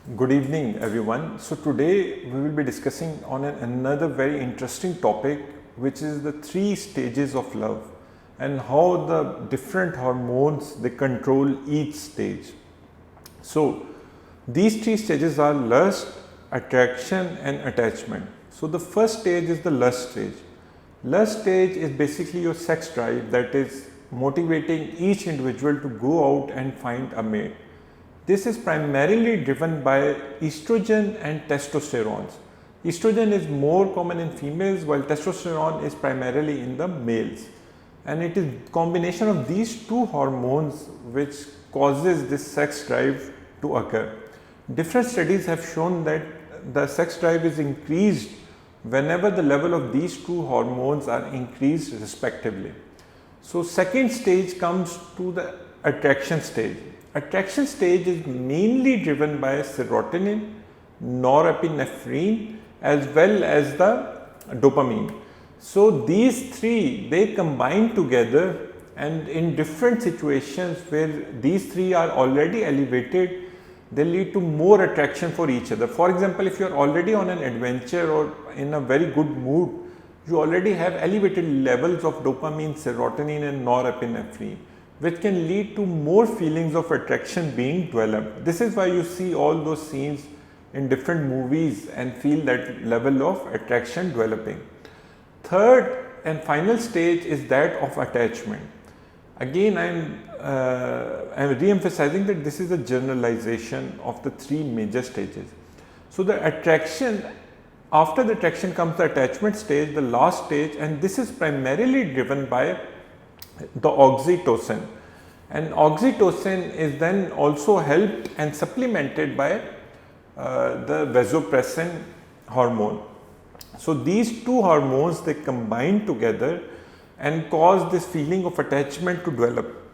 Good evening, everyone. So today we will be discussing on another very interesting topic, which is the three stages of love and how the different hormones they control each stage. So these three stages are lust, attraction, and attachment. So the first stage is the lust stage. Lust stage is basically your sex drive that is motivating each individual to go out and find a mate. This is primarily driven by estrogen and testosterone. Estrogen is more common in females while testosterone is primarily in the males. And it is combination of these two hormones which causes this sex drive to occur. Different studies have shown that the sex drive is increased whenever the level of these two hormones are increased respectively. So second stage comes to the attraction stage. Attraction stage is mainly driven by serotonin, norepinephrine as well as the dopamine. So these three they combine together, and in different situations where these three are already elevated, they lead to more attraction for each other. For example, if you are already on an adventure or in a very good mood, you already have elevated levels of dopamine, serotonin and norepinephrine, which can lead to more feelings of attraction being developed. This is why you see all those scenes in different movies and feel that level of attraction developing. Third and final stage is that of attachment. Again, I'm re-emphasizing that this is a generalization of the three major stages. So the attraction, after the attraction comes the attachment stage, the last stage, and this is primarily driven by the oxytocin, and oxytocin is then also helped and supplemented by the vasopressin hormone. So these two hormones they combine together and cause this feeling of attachment to develop,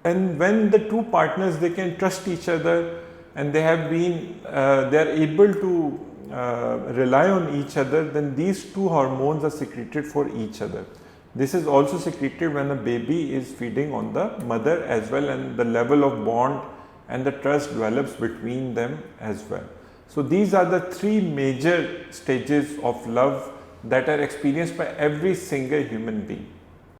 and when the two partners they can trust each other and they have been they are able to rely on each other, then these two hormones are secreted for each other. This is also secreted when a baby is feeding on the mother as well, and the level of bond and the trust develops between them as well. So these are the three major stages of love that are experienced by every single human being.